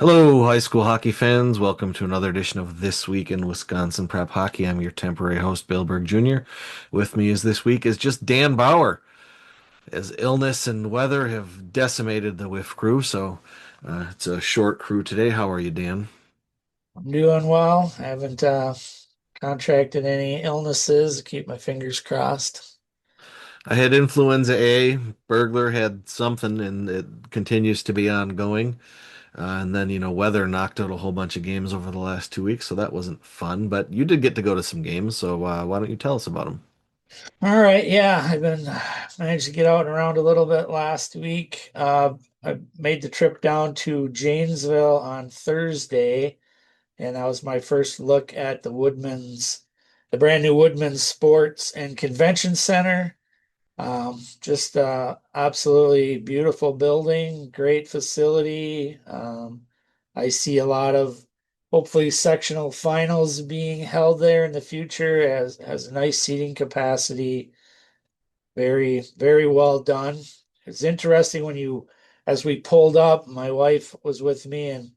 Hello, high school hockey fans. Welcome to another edition of This Week in Wisconsin Prep Hockey. I'm your temporary host, Bill Berg Jr. With me is this week is just Dan Bauer, as illness and weather have decimated the WIF crew. So it's a short crew today. How are you, Dan? I'm doing well. I haven't contracted any illnesses. Keep my fingers crossed. I had influenza A. Burglar had something, and it continues to be ongoing. And then, weather knocked out a whole bunch of games over the last 2 weeks, so that wasn't fun. But you did get to go to some games, so why don't you tell us about them? All right, yeah, I've been managed to get out and around a little bit last week. I made the trip down to Janesville on Thursday, and that was my first look at the brand new Woodman's Sports and Convention Center. Just absolutely beautiful building, great facility. I see a lot of hopefully sectional finals being held there in the future as has a nice seating capacity. Very, very well done. It's interesting as we pulled up, my wife was with me, and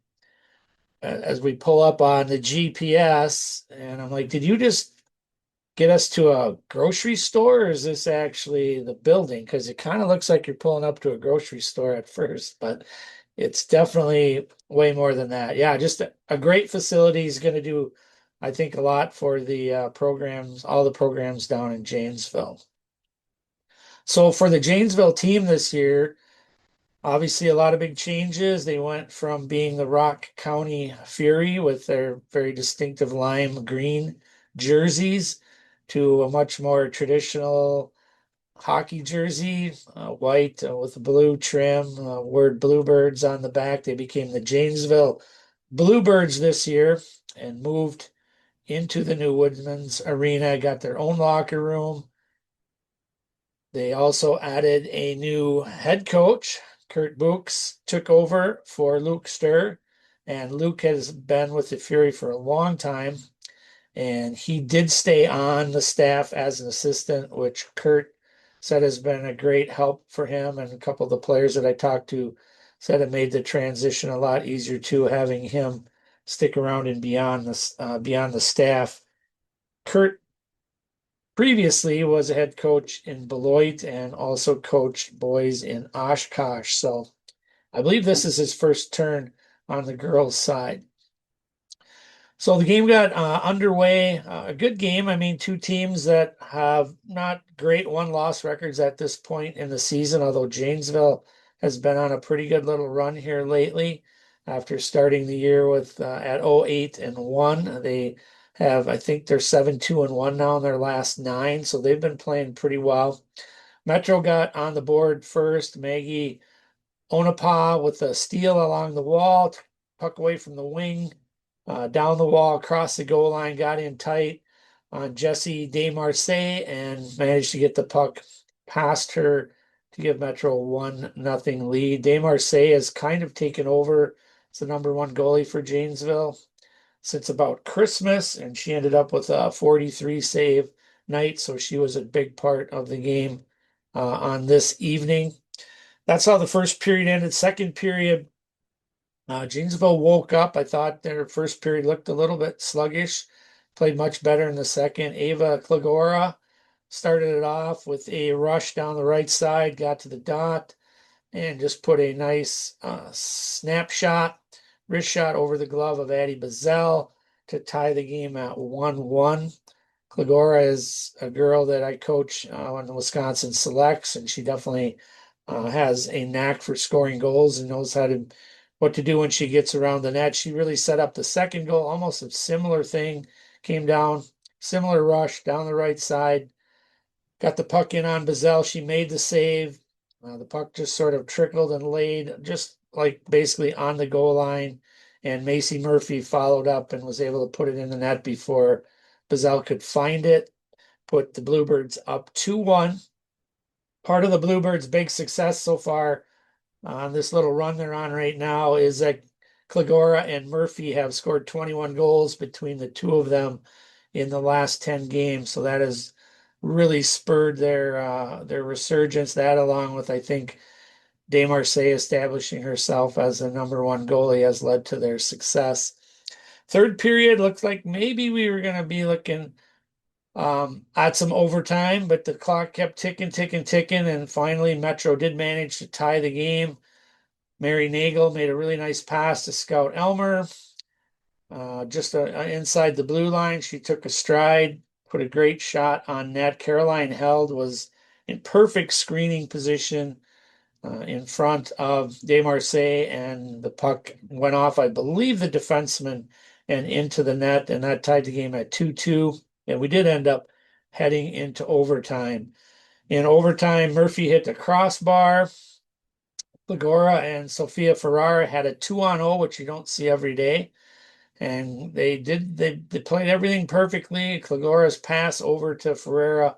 as we pull up on the GPS, and I'm like, did you just get us to a grocery store, or is this actually the building? Because it kind of looks like you're pulling up to a grocery store at first, but it's definitely way more than that. Yeah, just a great facility is going to do, I think, a lot for the programs, all the programs down in Janesville. So for the Janesville team this year, obviously a lot of big changes. They went from being the Rock County Fury with their very distinctive lime green jerseys to a much more traditional hockey jersey, white with a blue trim, word Bluebirds on the back. They became the Janesville Bluebirds this year and moved into the new Woodman's Arena, got their own locker room. They also added a new head coach. Kurt Books took over for Luke Sturr, and Luke has been with the Fury for a long time. And he did stay on the staff as an assistant, which Kurt said has been a great help for him. And a couple of the players that I talked to said it made the transition a lot easier too, having him stick around and beyond the staff. Kurt previously was a head coach in Beloit and also coached boys in Oshkosh. So I believe this is his first turn on the girls' side. So the game got underway. A good game. I mean, two teams that have not great one-loss records at this point in the season, although Janesville has been on a pretty good little run here lately after starting the year with at 0-8-1. They have, I think they're 7-2-1 now in their last nine, so they've been playing pretty well. Metro got on the board first. Maggie Onapa with a steal along the wall, puck away from the wing, down the wall, across the goal line, got in tight on Jessie DesMarseilles and managed to get the puck past her to give Metro 1-0 lead. DesMarseilles has kind of taken over as the number one goalie for Janesville since about Christmas, and she ended up with a 43 save night, so she was a big part of the game on this evening. That's how the first period ended. Second period, Janesville woke up. I thought their first period looked a little bit sluggish, played much better in the second. Ava Klagora started it off with a rush down the right side, got to the dot, and just put a nice snapshot, wrist shot over the glove of Addie Bazell to tie the game at 1-1. Klagora is a girl that I coach on the Wisconsin Selects, and she definitely has a knack for scoring goals and knows what to do when she gets around the net. She really set up the second goal, almost a similar thing. Came down, similar rush down the right side, got the puck in on Bazell. She made the save. The puck just sort of trickled and laid just like basically on the goal line. And Macy Murphy followed up and was able to put it in the net before Bazell could find it, put the Bluebirds up 2-1. Part of the Bluebirds' big success so far on this little run they're on right now is that Klagora and Murphy have scored 21 goals between the two of them in the last 10 games. So that has really spurred their resurgence. That along with I think De Marsay establishing herself as the number one goalie has led to their success. Third period looked like maybe we were going to be looking at some overtime, but the clock kept ticking, ticking, ticking, and finally Metro did manage to tie the game. Mary Nagel made a really nice pass to Scout Elmer, just inside the blue line. She took a stride, put a great shot on net. Caroline Held was in perfect screening position in front of De Marsay, and the puck went off, I believe, the defenseman and into the net, and that tied the game at 2-2. And we did end up heading into overtime. In overtime, Murphy hit the crossbar. Legora and Sofia Ferrara had a 2-on-0, which you don't see every day. And they played everything perfectly. Klegora's pass over to Ferreira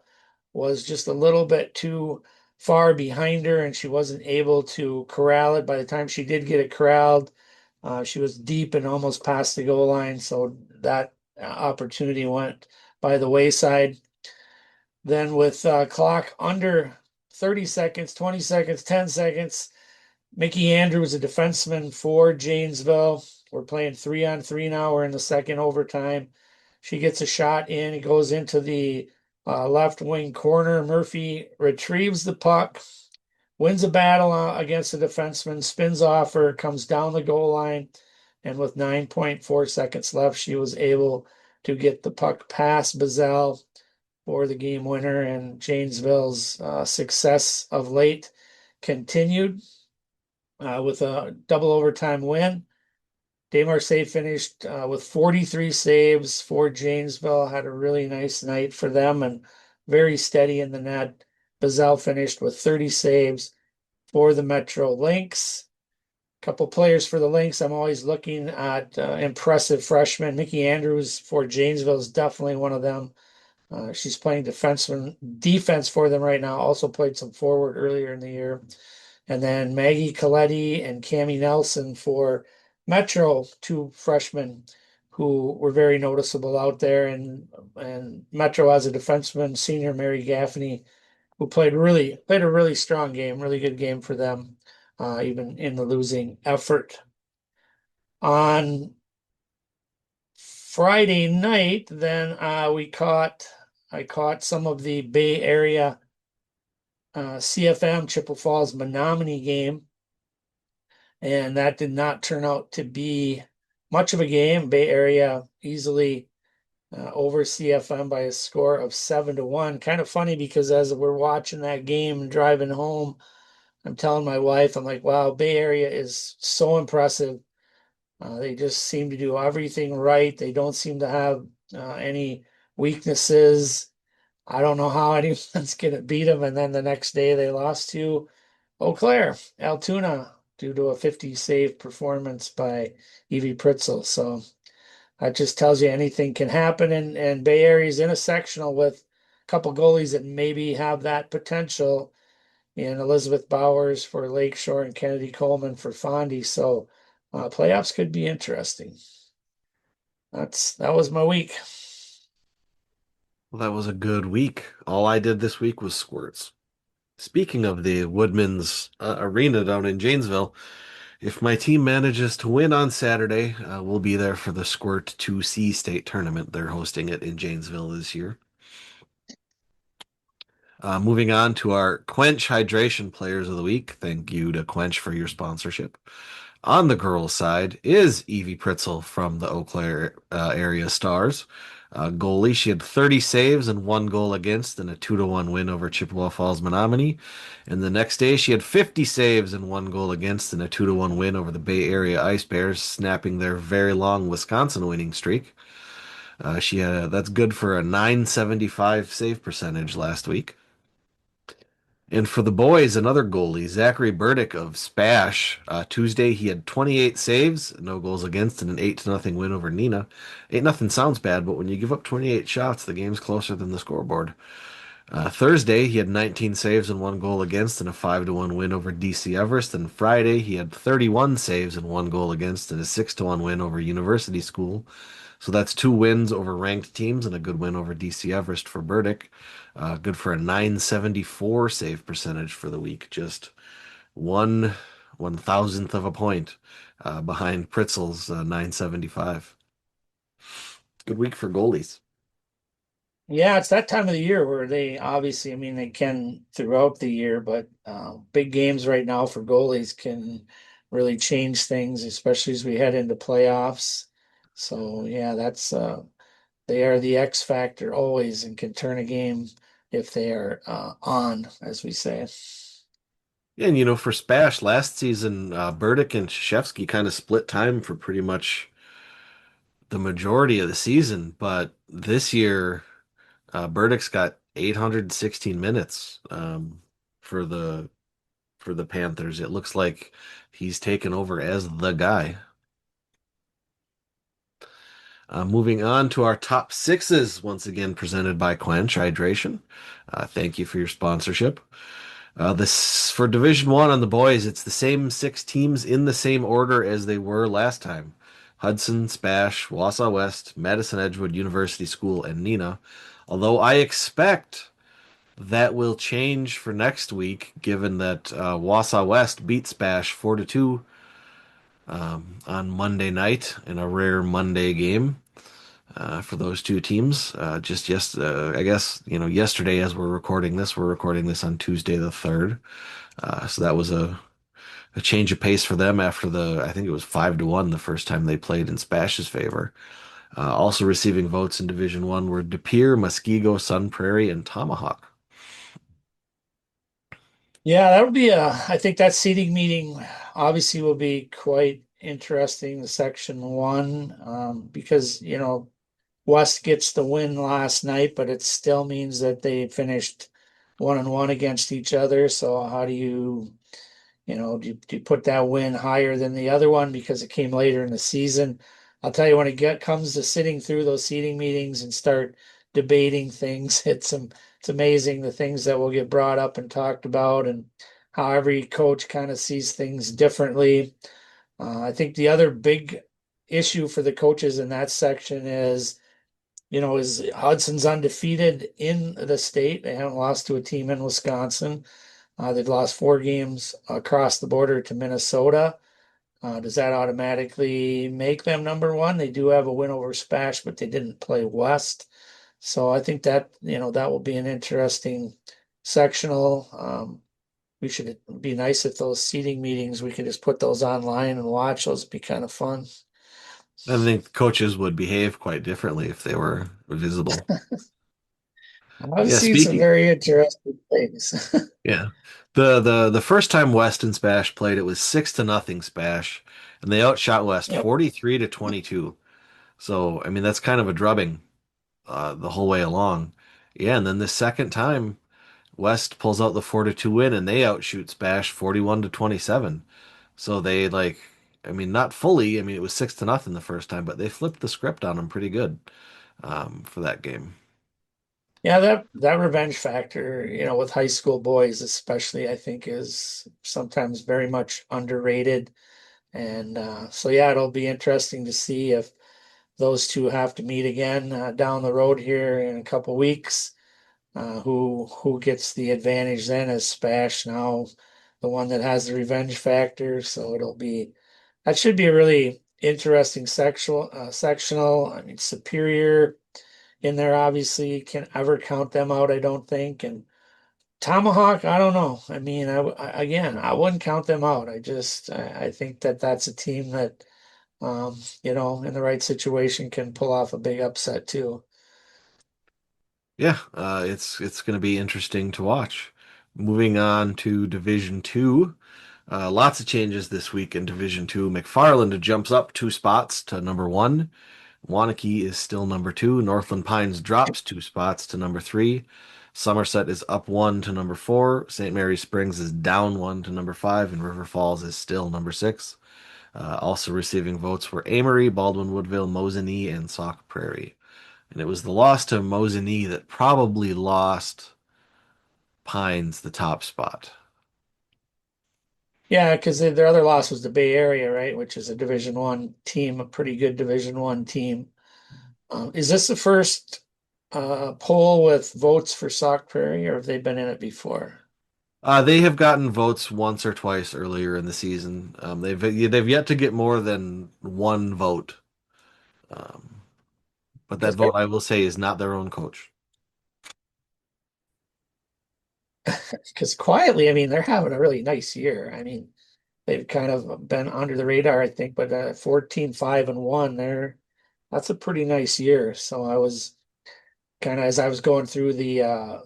was just a little bit too far behind her, and she wasn't able to corral it. By the time she did get it corralled, she was deep and almost past the goal line. So that opportunity went by the wayside. Then with clock under 30 seconds, 20 seconds, 10 seconds, Mickey Andrews, a defenseman for Janesville. We're playing 3-on-3 now. We're in the second overtime. She gets a shot in. It goes into the left wing corner. Murphy retrieves the puck, wins a battle against the defenseman, spins off her, comes down the goal line, and with 9.4 seconds left, she was able to get the puck past Bazell for the game winner. And Janesville's success of late continued with a double overtime win. De Marsay finished with 43 saves for Janesville, had a really nice night for them and very steady in the net. Bazell finished with 30 saves for the Metro Lynx. A couple players for the Lynx. I'm always looking at impressive freshmen. Nikki Andrews for Janesville is definitely one of them. She's playing defense for them right now. Also played some forward earlier in the year. And then Maggie Coletti and Cami Nelson for Metro, two freshmen who were very noticeable out there. And Metro has a defenseman, senior Mary Gaffney, who played a really strong game, really good game for them, even in the losing effort. On Friday night, then I caught some of the Bay Area CFM Chippewa Falls Menominee game, and that did not turn out to be much of a game. Bay Area easily over CFM by a score of 7-1. Kind of funny because as we're watching that game and driving home, I'm telling my wife, I'm like, wow, Bay Area is so impressive. They just seem to do everything right. They don't seem to have any weaknesses. I don't know how anyone's going to beat them. And then the next day they lost to Eau Claire, Altoona, due to a 50 save performance by Evie Pritzel. So that just tells you anything can happen. And Bay Area's in a sectional with a couple goalies that maybe have that potential in Elizabeth Bowers for Lakeshore and Kennedy Coleman for Fondy. So playoffs could be interesting. That was my week. Well, that was a good week. All I did this week was squirts. Speaking of the Woodman's Arena down in Janesville, if my team manages to win on Saturday, we'll be there for the Squirt 2C state tournament. They're hosting it in Janesville this year. Moving on to our Quench Hydration Players of the Week. Thank you to Quench for your sponsorship. On the girls' side is Evie Pritzel from the Eau Claire area Stars. Goalie, she had 30 saves and one goal against in a 2-1 win over Chippewa Falls Menominee. And the next day, she had 50 saves and one goal against in a 2-1 win over the Bay Area Ice Bears, snapping their very long Wisconsin winning streak. That's good for a 975 save percentage last week. And for the boys, another goalie, Zachary Burdick of Spash. Tuesday, he had 28 saves, no goals against, and an 8-0 win over Nina. 8-0 sounds bad, but when you give up 28 shots, the game's closer than the scoreboard. Thursday, he had 19 saves and one goal against, and a 5-1 win over DC Everest. And Friday, he had 31 saves and one goal against, and a 6-1 win over University School. So that's two wins over ranked teams and a good win over DC Everest for Burdick. Good for a 974 save percentage for the week. Just one 1,000th of a point behind Pritzel's 975. Good week for goalies. Yeah, it's that time of the year where they obviously, I mean, they can throughout the year, but big games right now for goalies can really change things, especially as we head into playoffs. So yeah, that's they are the X factor always and can turn a game if they are on, as we say. Yeah, and for Spash last season, Burdick and Krzyzewski kind of split time for pretty much the majority of the season, but this year, Burdick's got 816 minutes for the Panthers. It looks like he's taken over as the guy. Moving on to our top sixes, once again presented by Quench Hydration. Thank you for your sponsorship. This for Division One on the boys. It's the same six teams in the same order as they were last time: Hudson, Spash, Wausau West, Madison Edgewood University School, and Nina. Although I expect that will change for next week, given that Wausau West beat Spash 4-2 on Monday night in a rare Monday game for those two teams. I guess yesterday as we're recording this on Tuesday the 3rd. So that was a change of pace for them after I think it was 5-1 the first time they played in Spash's favor. Also receiving votes in Division One were De Pere, Muskego, Sun Prairie, and Tomahawk. Yeah, that'll be I think that seating meeting obviously will be quite interesting, the section one, because, West gets the win last night, but it still means that they finished 1-1 against each other. So how do you put that win higher than the other one because it came later in the season? I'll tell you when comes to sitting through those seating meetings and start debating things, it's amazing the things that will get brought up and talked about and how every coach kind of sees things differently. I think the other big issue for the coaches in that section is Hudson's undefeated in the state. They haven't lost to a team in Wisconsin. They've lost 4 games across the border to Minnesota. Does that automatically make them number one? They do have a win over Spash, but they didn't play West. So I think that will be an interesting sectional. We should it'd be nice if those seating meetings we could just put those online and watch. Those would be kind of fun. I think coaches would behave quite differently if they were visible. I've Yeah, seen some speaking. very interesting things. Yeah. The first time West and Spash played, it was 6-0 Spash, and they outshot West Yep. 43-22. So, I mean, that's kind of a drubbing the whole way along. Yeah, and then the second time, West pulls out the 4-2 win, and they outshoot Spash 41-27. So they I mean, not fully. I mean, it was 6-0 the first time, but they flipped the script on them pretty good for that game. Yeah, that revenge factor, with high school boys especially, I think is sometimes very much underrated. And so yeah, it'll be interesting to see if those two have to meet again down the road here in a couple weeks. Who gets the advantage then as Spash now the one that has the revenge factor. So that should be a really interesting sectional. I mean, Superior in there obviously can ever count them out, I don't think. And Tomahawk, I don't know. I mean, again, I wouldn't count them out. I think that that's a team that, in the right situation can pull off a big upset too. Yeah, it's going to be interesting to watch. Moving on to Division Two, lots of changes this week in Division Two. McFarland jumps up 2 spots to number one. Wanakee is still number two. Northland Pines drops 2 spots to number three. Somerset is up one to number four. St. Mary Springs is down one to number five, and River Falls is still number six. Also receiving votes were Amory, Baldwin Woodville, Mosinee, and Sauk Prairie. And it was the loss to Mosinee that probably lost Pines the top spot. Yeah, because their other loss was the Bay Area, right? Which is a Division 1 team, a pretty good Division 1 team. Is this the first poll with votes for Sauk Prairie, or have they been in it before? They have gotten votes once or twice earlier in the season. They've yet to get more than one vote. Um, but that Because vote, I will say, is not their own coach. quietly, I mean, they're having a really nice year. I mean, they've kind of been under the radar, I think, but 14-5-1, that's a pretty nice year. So I was kind of as I was going through the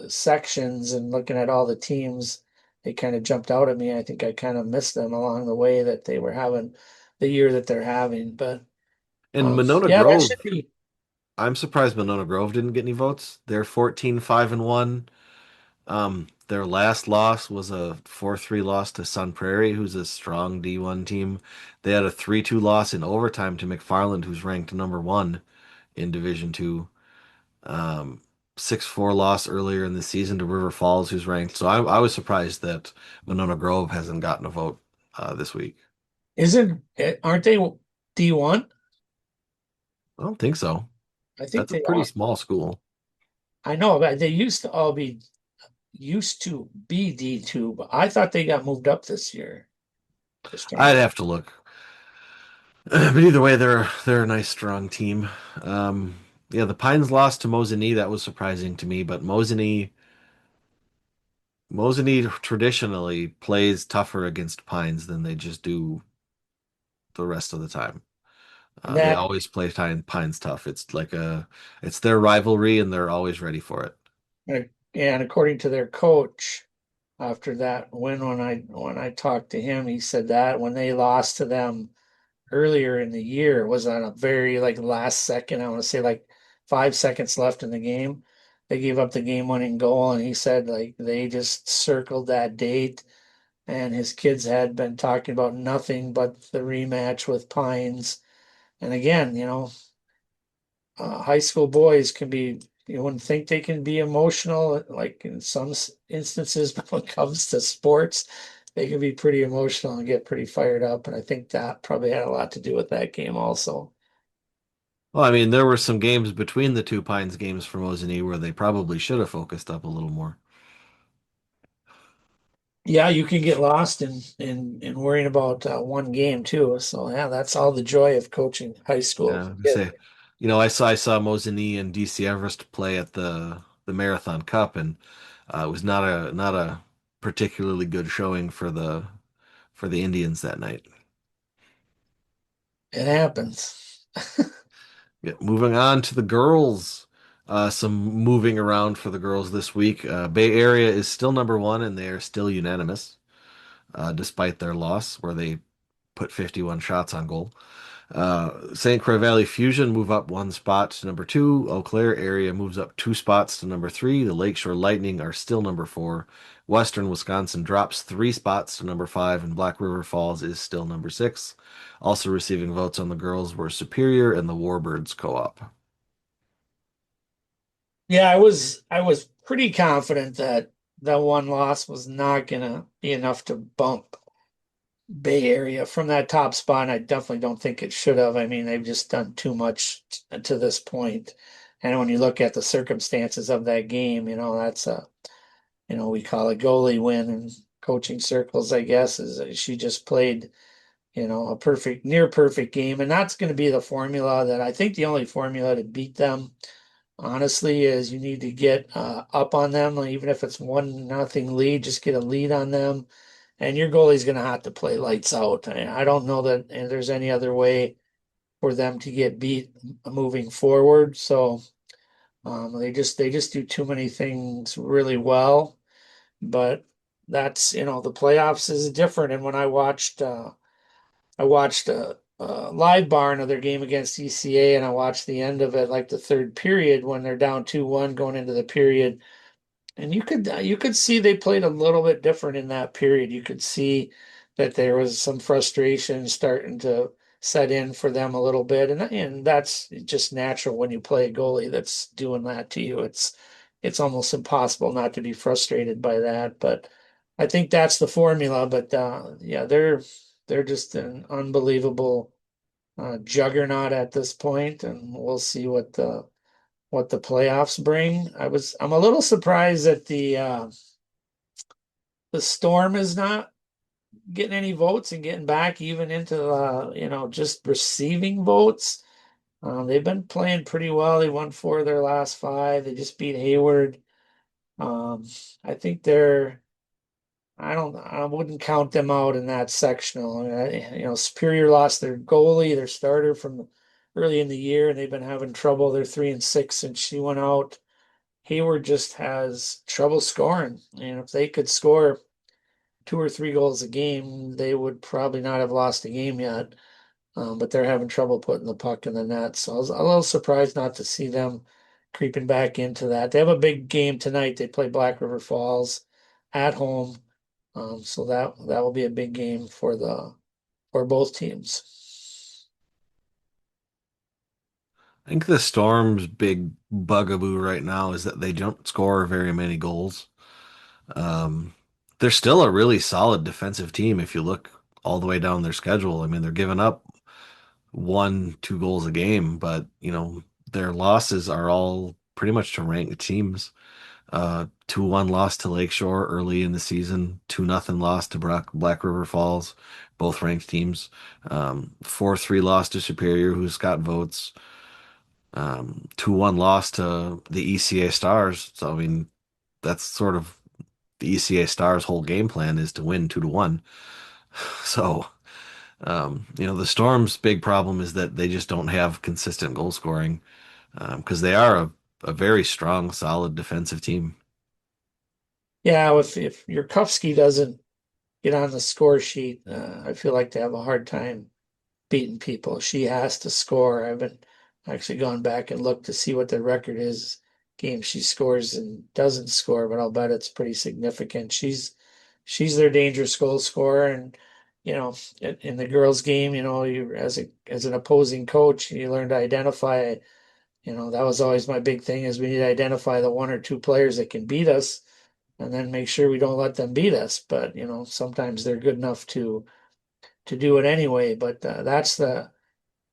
sections and looking at all the teams, they kind of jumped out at me. I think I kind of missed them along the way that they were having the year that they're having. But And Monona yeah, that should Grove, be. I'm surprised Monona Grove didn't get any votes. They're 14-5-1. Their last loss was a 4-3 loss to Sun Prairie, who's a strong D1 team. They had a 3-2 loss in overtime to McFarland, who's ranked number one in Division Two. Um, 6-4 loss earlier in the season to River Falls, who's ranked. So I was surprised that Monona Grove hasn't gotten a vote this week. Aren't they D1? I don't think so. I think That's a they pretty are. small school. I know, but they used to be D2, but I thought they got moved up this year. Just trying I'd to. have to look. But either way, they're a nice, strong team. Yeah, the Pines lost to Mosinee. That was surprising to me, but Mosinee traditionally plays tougher against Pines than they just do the rest of the time. And They that always play Pines tough. It's their rivalry, and they're always ready for it. and according to their coach, after that win, when I talked to him, he said that when they lost to them earlier in the year, it was on a very like last second. I want to say like 5 seconds left in the game. They gave up the game-winning goal, and he said like they just circled that date, and his kids had been talking about nothing but the rematch with Pines. And again, high school boys can be, you wouldn't think they can be emotional, like in some instances, but when it comes to sports, they can be pretty emotional and get pretty fired up. And I think that probably had a lot to do with that game also. Well, I mean, there were some games between the two Pines games for Mosinee where they probably should have focused up a little more. Yeah, you can get lost in worrying about one game too. So yeah, that's all the joy of coaching high school Yeah, I kids. say, I saw Mosinee and DC Everest play at the Marathon Cup, and it was not a particularly good showing for the Indians that night. It happens. Yeah, moving on to the girls. Some moving around for the girls this week. Bay Area is still number one, and they are still unanimous, despite their loss, where they put 51 shots on goal. St. Croix Valley Fusion move up one spot to number two. Eau Claire area moves up two spots to number three. The Lakeshore Lightning are still number four. Western Wisconsin drops three spots to number five, and Black River Falls is still number six. Also receiving votes on the girls were Superior and the Warbirds Co-op. Yeah, I was pretty confident that that one loss was not gonna be enough to bump Bay Area from that top spot. And I definitely don't think it should have. I mean, they've just done too much to this point. And when you look at the circumstances of that game, that's we call it goalie win in coaching circles, I guess, is she just played, a perfect, near perfect game. And that's going to be the formula that I think the only formula to beat them, honestly, is you need to get up on them, even if it's 1-0 lead, just get a lead on them and your goalie's going to have to play lights out. I don't know that there's any other way for them to get beat moving forward. So they just do too many things really well. But that's the playoffs is different. And when I watched a live barn of their game against ECA, and I watched the end of it, like the third period when they're down 2-1 going into the period. And you could see they played a little bit different in that period. You could see that there was some frustration starting to set in for them a little bit, and that's just natural when you play a goalie that's doing that to you. It's almost impossible not to be frustrated by that. But I think that's the formula. But yeah, they're just an unbelievable juggernaut at this point, and we'll see what the playoffs bring. I'm a little surprised that the Storm is not getting any votes and getting back even into just receiving votes. They've been playing pretty well. They won four of their last five. They just beat Hayward. Um, I think I wouldn't count them out in that sectional. I mean, Superior lost their goalie, their starter from early in the year, and they've been having trouble. They're 3-6 since she went out. Hayward just has trouble scoring. And if they could score two or three goals a game, they would probably not have lost a game yet. But they're having trouble putting the puck in the net. So I was a little surprised not to see them creeping back into that. They have a big game tonight. They play Black River Falls at home. So that will be a big game for both teams. I think the Storm's big bugaboo right now is that they don't score very many goals. Um, they're still a really solid defensive team if you look all the way down their schedule. I mean, they're giving up one, two goals a game, but their losses are all pretty much to ranked teams. 2-1 loss to Lakeshore early in the season, 2-0 loss to Black River Falls, both ranked teams. 4-3 loss to Superior, who's got votes. 2-1 loss to the ECA Stars. So, I mean, that's sort of the ECA Stars' whole game plan is to win 2-1. So, the Storm's big problem is that they just don't have consistent goal scoring because they are a very strong, solid defensive team. Yeah, if Yurkovsky doesn't get on the score sheet, I feel like they have a hard time beating people. She has to score. I haven't actually gone back and looked to see what their record is. Games she scores and doesn't score, but I'll bet it's pretty significant. She's their dangerous goal scorer, and in the girls' game, you as an opposing coach, you learn to identify. That was always my big thing is we need to identify the one or two players that can beat us, and then make sure we don't let them beat us. But sometimes they're good enough to do it anyway. But that's the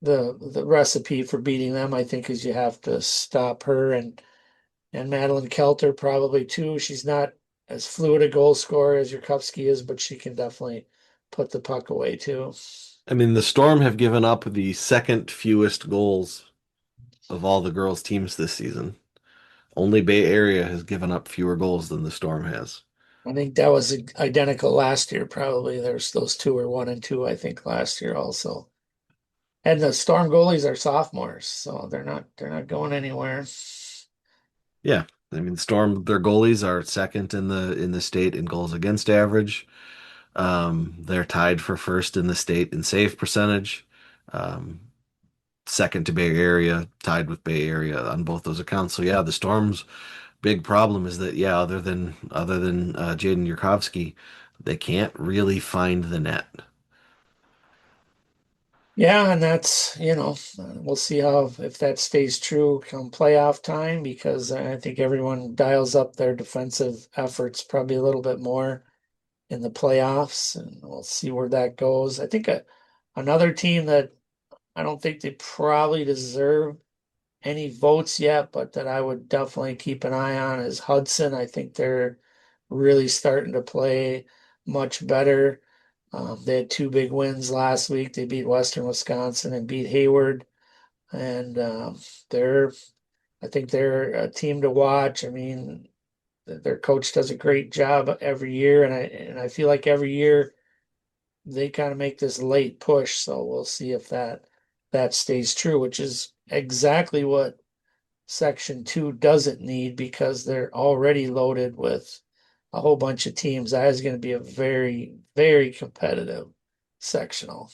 recipe for beating them, I think, is you have to stop her and Madeline Kelter probably too. She's not as fluid a goal scorer as Yurkovsky is, but she can definitely put the puck away too. I mean, the Storm have given up the second fewest goals of all the girls' teams this season. Only Bay Area has given up fewer goals than the Storm has. I think that was identical last year, probably. There's those two were 1 and 2, I think, last year also. And the Storm goalies are sophomores, so they're not going anywhere. Yeah, I mean, Storm, their goalies are second in the state in goals against average. They're tied for first in the state in save percentage. Um, Second to Bay Area, tied with Bay Area on both those accounts. So yeah, the Storm's big problem is that yeah, other than Jaden Yurkovsky, they can't really find the net. Yeah, and we'll see how if that stays true come playoff time because I think everyone dials up their defensive efforts probably a little bit more in the playoffs, and we'll see where that goes. I think another team that I don't think they probably deserve any votes yet, but that I would definitely keep an eye on is Hudson. I think they're really starting to play much better. They had two big wins last week. They beat Western Wisconsin and beat Hayward, and they're I think they're a team to watch. I mean, their coach does a great job every year, and I feel like every year they kind of make this late push. So we'll see if that stays true, which is exactly what Section 2 doesn't need because they're already loaded with a whole bunch of teams. That is going to be a very, very competitive sectional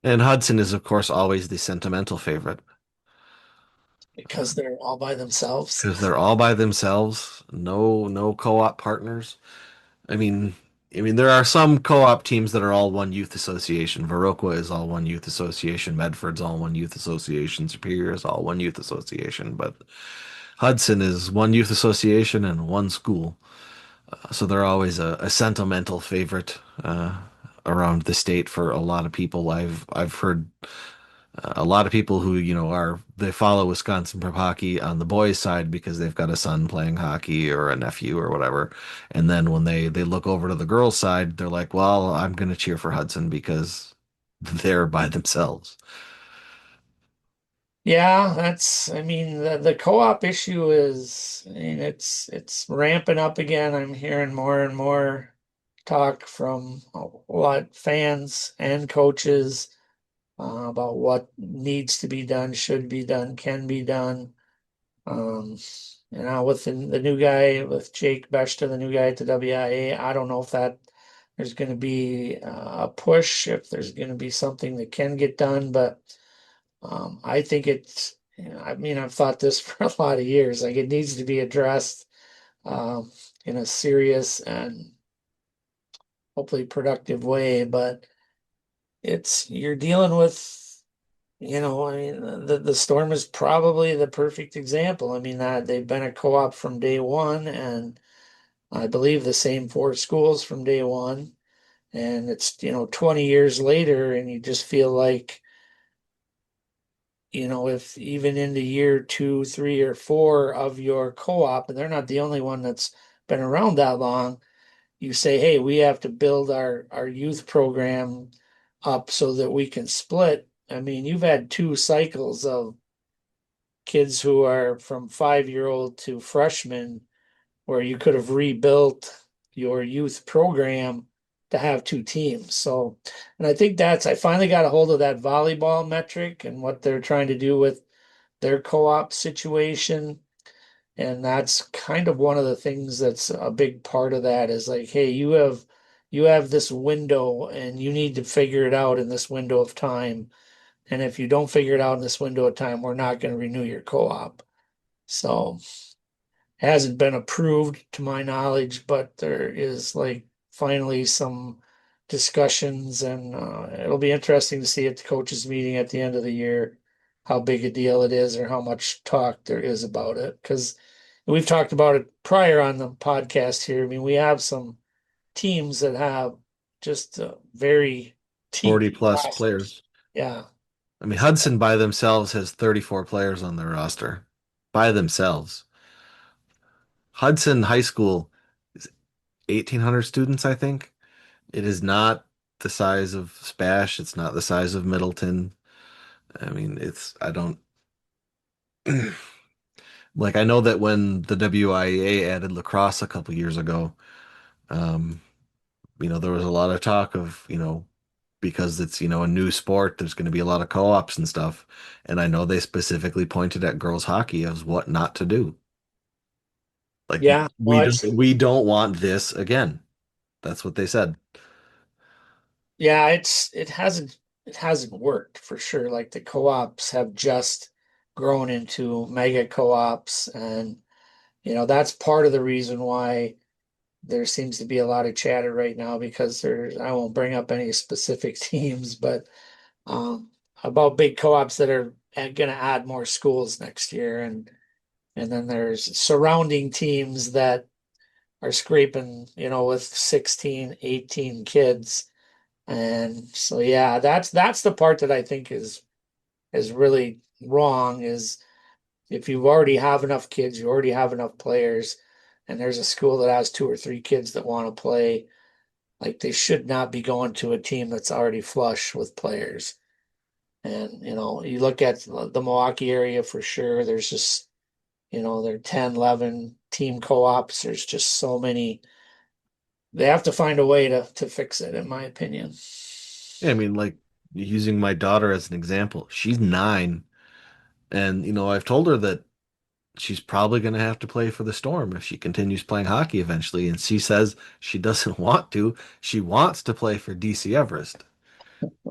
And Hudson is, of course, always the sentimental favorite because they're all by themselves. because they're all by themselves, no co-op partners. I mean, there are some co-op teams that are all one youth association. Viroqua is all one youth association. Medford's all one youth association. Superior is all one youth association. But Hudson is one youth association and one school. So they're always a sentimental favorite around the state for a lot of people. I've heard A lot of people who, they follow Wisconsin prep hockey on the boys' side because they've got a son playing hockey or a nephew or whatever. And then when they look over to the girls' side, they're like, well, I'm going to cheer for Hudson because they're by themselves. Yeah, I mean, the co-op issue is, I mean, it's ramping up again. I'm hearing more and more talk from a lot fans and coaches about what needs to be done, should be done, can be done. Um, with the new guy, with Jake Beshta, the new guy at the WIA, I don't know if there's going to be a push, if there's going to be something that can get done, but I think I mean, I've thought this for a lot of years, like it needs to be addressed um, in a serious and hopefully productive way, but you're dealing with I mean, the Storm is probably the perfect example. I mean, that they've been a co-op from day one, and I believe the same four schools from day one. And it's, 20 years later, and you just feel like, if even into year two, three, or four of your co-op, and they're not the only one that's been around that long, you say, hey, we have to build our youth program up so that we can split. I mean, you've had two cycles of kids who are from 5-year-old to freshman, where you could have rebuilt your youth program to have two teams. So, and I think I finally got a hold of that volleyball metric and what they're trying to do with their co-op situation. And that's kind of one of the things that's a big part of that is like, hey, you have this window and you need to figure it out in this window of time. And if you don't figure it out in this window of time, we're not going to renew your co-op. So hasn't been approved to my knowledge, but there is like finally some discussions, and it'll be interesting to see at the coaches meeting at the end of the year how big a deal it is or how much talk there is about it. Because we've talked about it prior on the podcast here. I mean, we have some teams that have just very 40 deep plus rosters. players. Yeah. I mean, So Hudson by themselves has 34 players on their roster. By themselves. Hudson High School is 1,800 students, I think. It is not the size of Spash. It's not the size of Middleton. I mean, I don't, like, I know that when the WIA added lacrosse a couple years ago, um, there was a lot of talk of, because it's, a new sport, there's going to be a lot of co-ops and stuff. And I know they specifically pointed at girls hockey as what not to do. Like, yeah, we well, don't, we don't want this again. That's what they said. it hasn't worked for sure. Like the co-ops have just grown into mega co-ops, and that's part of the reason why there seems to be a lot of chatter right now, because I won't bring up any specific teams, but um about big co-ops that are going to add more schools next year, and then there's surrounding teams that are scraping, with 16, 18 kids. And so yeah, that's the part that I think is really wrong, is if you already have enough kids, you already have enough players, and there's a school that has two or three kids that want to play, like they should not be going to a team that's already flush with players. And you look at the Milwaukee area for sure, there's just, there are 10, 11 team co-ops. There's just so many. They have to find a way to fix it, in my opinion. Yeah, I mean, like, using my daughter as an example, she's 9, and I've told her that she's probably going to have to play for the Storm if she continues playing hockey eventually, and she says she doesn't want to. She wants to play for DC Everest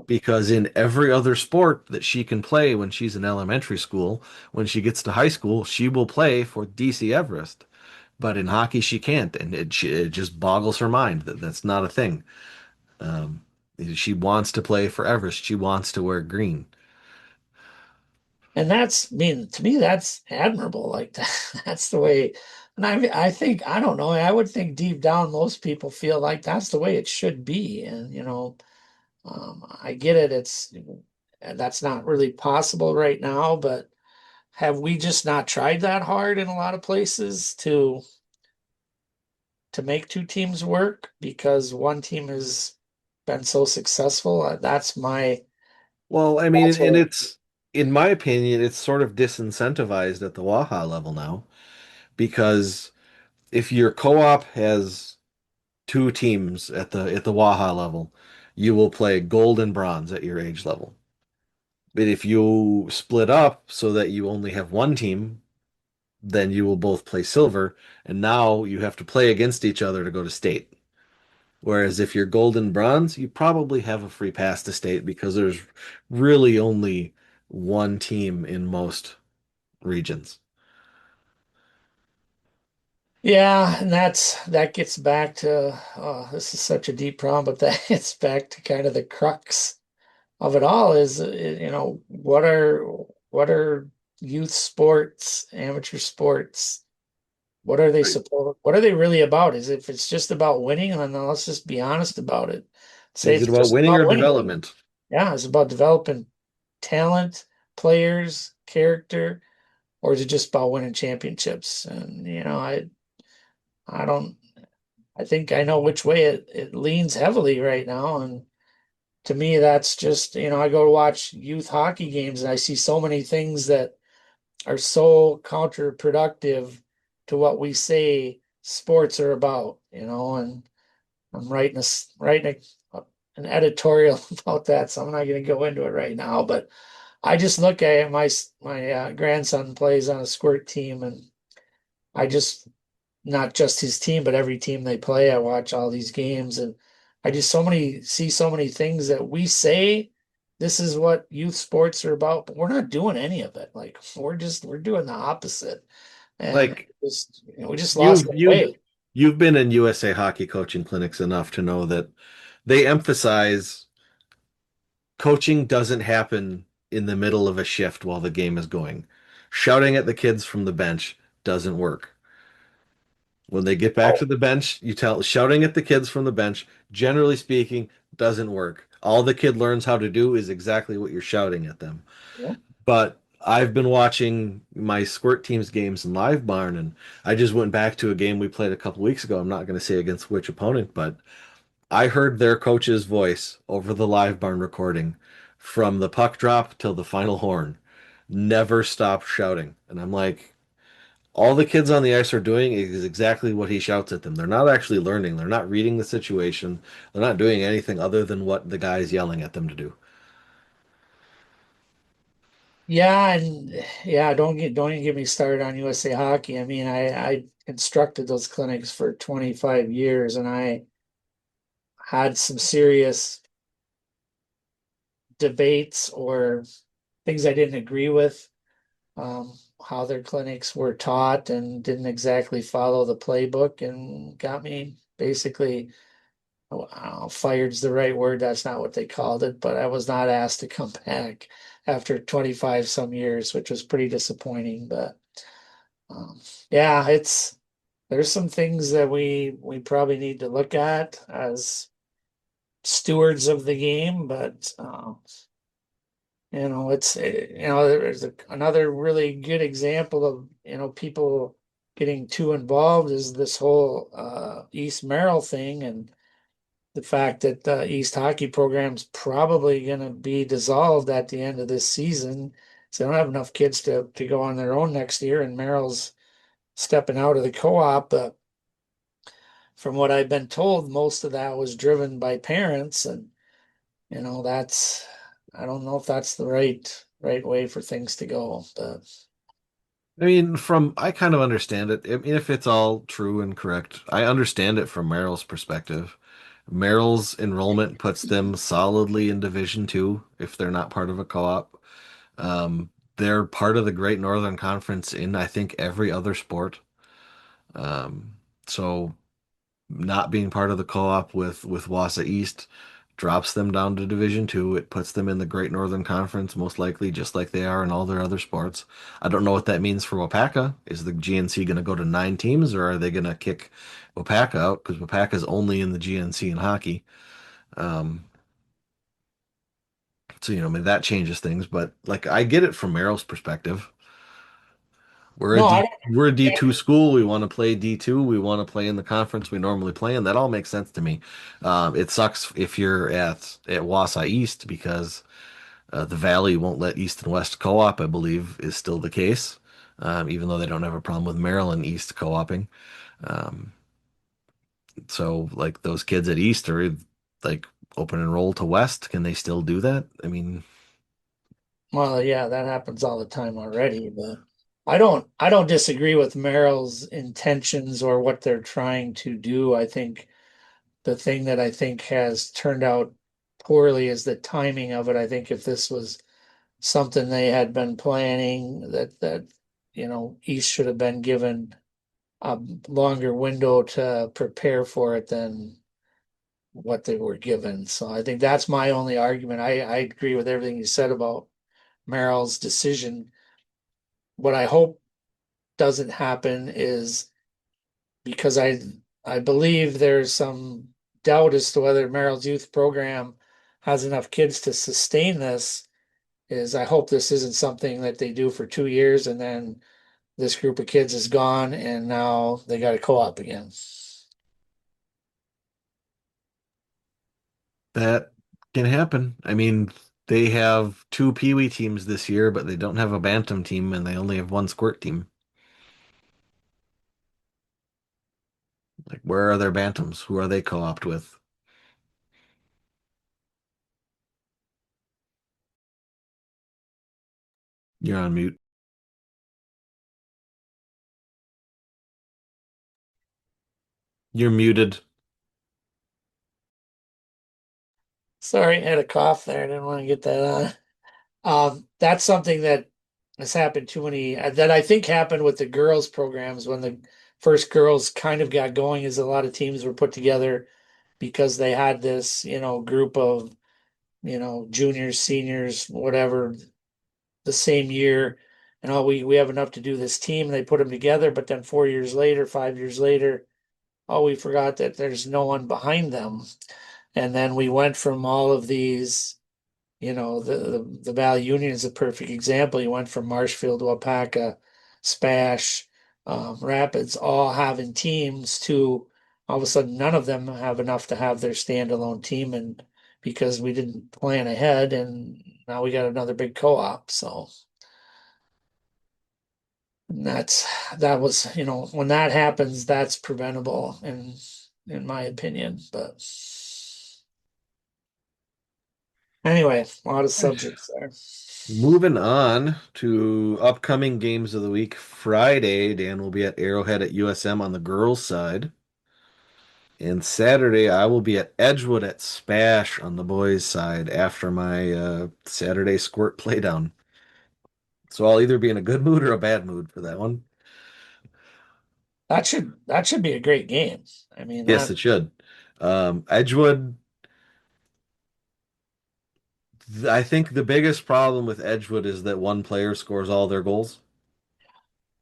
because in every other sport that she can play when she's in elementary school, when she gets to high school, she will play for DC Everest. But in hockey, she can't, and it just boggles her mind that that's not a thing. Um, she wants to play for Everest. She wants to wear green. And I mean, to me, that's admirable. Like that's the way. And I think, I don't know, I would think deep down, most people feel like that's the way it should be. And, I get it. and that's not really possible right now, but have we just not tried that hard in a lot of places to make two teams work because one team has been so successful? Well, I mean, That's and what it's, in my opinion, it's sort of disincentivized at the Waha level now because if your co-op has two teams at the Waha level, you will play gold and bronze at your age level. But if you split up so that you only have one team, then you will both play silver, and now you have to play against each other to go to state. Whereas if you're gold and bronze, you probably have a free pass to state because there's really only one team in most regions. Yeah, and that gets back to this is such a deep problem, but that gets back to kind of the crux of it all is what are youth sports, amateur sports, Right. what are they really about? Is if it's just about winning, then let's just be honest about it. Say Is it's it about just winning about or winning. development? Yeah, it's about developing talent, players, character, or is it just about winning championships? And I don't I think I know which way it leans heavily right now. And to me, that's just, I go to watch youth hockey games and I see so many things that are so counterproductive to what we say sports are about, and I'm an editorial about that, so I'm not going to go into it right now. But I just look at it, my grandson plays on a squirt team, and I just not just his team, but every team they play. I watch all these games, and I just see so many things that we say this is what youth sports are about, but we're not doing any of it. Like we're doing the opposite, and Like we just lost you've the you've way. you've been in USA hockey coaching clinics enough to know that they emphasize coaching doesn't happen in the middle of a shift while the game is going. Shouting at the kids from the bench doesn't work. When they get back Oh, to the bench, you tell shouting at the kids from the bench, generally speaking, doesn't work. All the kid learns how to do is exactly what you're shouting at them. yeah. But I've been watching my squirt team's games in Live Barn, and I just went back to a game we played a couple weeks ago. I'm not going to say against which opponent, but I heard their coach's voice over the Live Barn recording from the puck drop till the final horn. Never stopped shouting. And I'm like, all the kids on the ice are doing is exactly what he shouts at them. They're not actually learning. They're not reading the situation. They're not doing anything other than what the guy's yelling at them to do. Yeah, and yeah, don't even get me started on USA Hockey. I mean, I instructed those clinics for 25 years, and I had some serious debates or things I didn't agree with, how their clinics were taught and didn't exactly follow the playbook, and got me basically, oh, I don't know, fired's the right word. That's not what they called it, but I was not asked to come back after 25 some years, which was pretty disappointing. But um, yeah, there's some things that we probably need to look at as stewards of the game, but there's another really good example of, people getting too involved is this whole East Merrill thing and the fact that the East hockey program's probably going to be dissolved at the end of this season. So they don't have enough kids to go on their own next year, and Merrill's stepping out of the co-op. But from what I've been told, most of that was driven by parents, and that's I don't know if that's the right way for things to go. But I mean, I kind of understand it. I mean, if it's all true and correct, I understand it from Merrill's perspective. Merrill's enrollment puts them solidly in Division Two if they're not part of a co-op. They're part of the Great Northern Conference in, I think, every other sport. Um, so not being part of the co-op with Wassa East drops them down to Division Two. It puts them in the Great Northern Conference, most likely, just like they are in all their other sports. I don't know what that means for Wapaka. Is the GNC going to go to 9 teams, or are they going to kick Wapaka out? Because Wapaka is only in the GNC in hockey. Um, So, I mean, that changes things, but like I get it from Merrill's perspective. No, I don't. We're a D2 school. We want to play D2. We want to play in the conference we normally play in. That all makes sense to me. It sucks if you're at Wausau East because the Valley won't let East and West co-op, I believe, is still the case, even though they don't have a problem with Maryland East co-oping. Um, so, like those kids at East are like open enroll to West. Can they still do that? I mean, Well, yeah, that happens all the time already, but I don't disagree with Merrill's intentions or what they're trying to do. I think the thing that I think has turned out poorly is the timing of it. I think if this was something they had been planning, that East should have been given a longer window to prepare for it than what they were given. So I think that's my only argument. I agree with everything you said about Merrill's decision. What I hope doesn't happen is because I believe there's some doubt as to whether Merrill's youth program has enough kids to sustain this. Is I hope this isn't something that they do for 2 years and then this group of kids is gone and now they got to co-op again. that can happen. I mean, they have two Pee Wee teams this year, but they don't have a Bantam team and they only have one Squirt team. Like, where are their Bantams? Who are they co-opt with? You're on mute. You're muted. Sorry, I had a cough there. I didn't want to get that on. That's something that has happened too many that I think happened with the girls programs when the first girls kind of got going, is a lot of teams were put together because they had this, group of, juniors, seniors, whatever, the same year. And we have enough to do this team. And they put them together, but then 4 years later, 5 years later, we forgot that there's no one behind them. And then we went from all of these, the Valley Union is a perfect example. You went from Marshfield, Wapaka, Spash, Rapids, all having teams to all of a sudden none of them have enough to have their standalone team, and because we didn't plan ahead, and now we got another big co-op. So that's that was, when that happens, that's preventable in my opinion. But anyway, a lot of subjects there. Moving on to upcoming games of the week. Friday, Dan will be at Arrowhead at USM on the girls' side. And Saturday, I will be at Edgewood at Spash on the boys' side after my Saturday squirt playdown. So I'll either be in a good mood or a bad mood for that one. That should be a great game. I mean Yes, that it should. Edgewood, I think the biggest problem with Edgewood is that one player scores all their goals.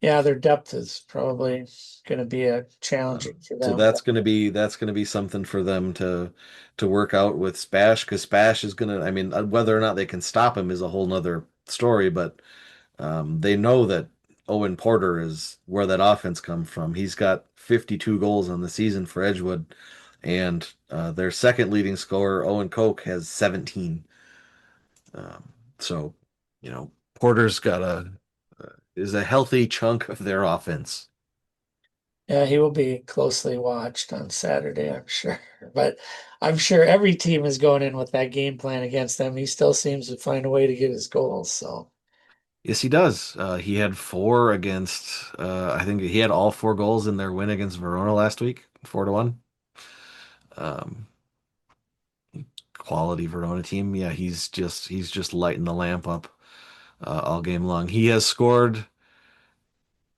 Yeah, their depth is probably going to be a challenging for So them. that's gonna be something for them to work out with Spash because Spash is gonna. I mean, whether or not they can stop him is a whole nother story. But they know that Owen Porter is where that offense comes from. He's got 52 goals on the season for Edgewood, and their second leading scorer, Owen Koch, has 17. So, Porter's got is a healthy chunk of their offense. Yeah, he will be closely watched on Saturday, I'm sure. But I'm sure every team is going in with that game plan against them. He still seems to find a way to get his goals. So Yes, he does. He had four against. I think he had all four goals in their win against Verona last week, 4-1. Um, Quality Verona team. Yeah, he's just lighting the lamp up all game long. He has scored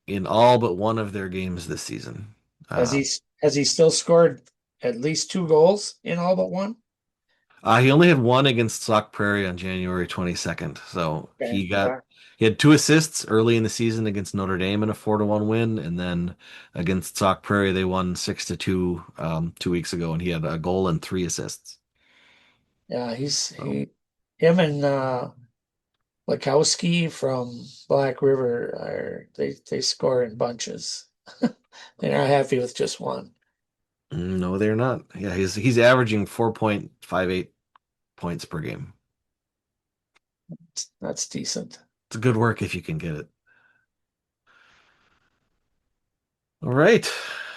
in all but one of their games this season. has Uh, he has he still scored at least two goals in all but one? he only had one against Sauk Prairie on January 22nd. So Okay. Yeah. he had two assists early in the season against Notre Dame in a 4-1 win, and then against Sauk Prairie they won 6-2 2 weeks ago, and he had a goal and three assists. Yeah, So him and Lakowski from Black River are they score in bunches. They're not happy with just one. No, they're not. Yeah, he's averaging 4.58 points per game. That's decent. It's good work if you can get it. All right.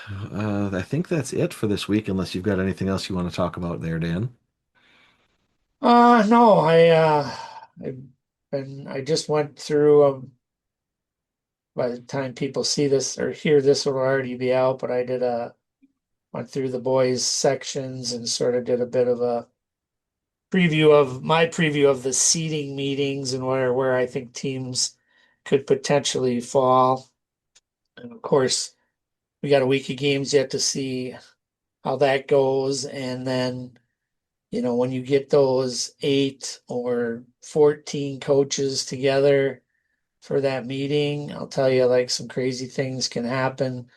I think that's it for this week, unless you've got anything else you want to talk about there, Dan. No, I just went through by the time people see this or hear this will already be out, but I did a went through the boys sections and sort of did a bit of a preview of the seeding meetings and where I think teams could potentially fall. And of course, we got a week of games yet to see how that goes. And then, when you get those 8 or 14 coaches together for that meeting, I'll tell you, like some crazy things can happen.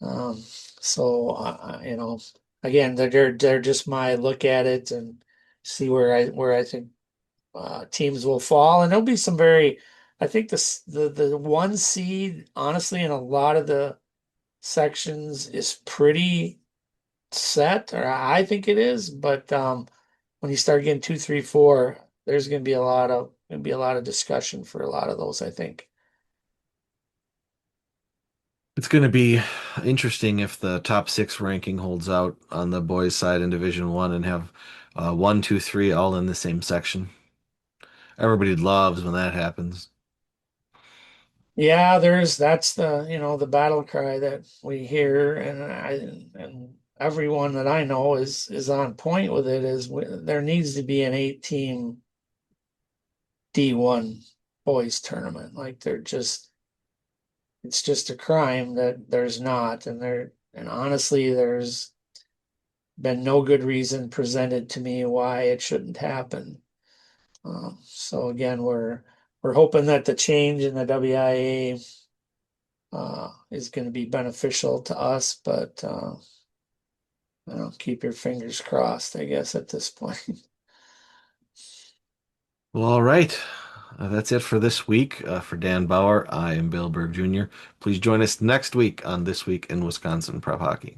So again, they're just my look at it and see where I think teams will fall, and there'll be some very. I think the one seed, honestly, in a lot of the sections is pretty set, or I think it is. But when you start getting 2, 3, 4, there's going to be a lot of discussion for a lot of those, I think. It's going to be interesting if the top six ranking holds out on the boys' side in Division One and have 1, 2, 3 all in the same section. Everybody loves when that happens. Yeah, that's the battle cry that we hear, and everyone that I know is on point with it. There needs to be an 8 team D1 boys tournament. Like it's just a crime that there's not, and honestly, there's been no good reason presented to me why it shouldn't happen. So again, we're hoping that the change in the WIA is going to be beneficial to us, but keep your fingers crossed, I guess, at this point. Well, all right. That's it for this week. For Dan Bauer, I am Bill Berg Jr. Please join us next week on This Week in Wisconsin Prep Hockey.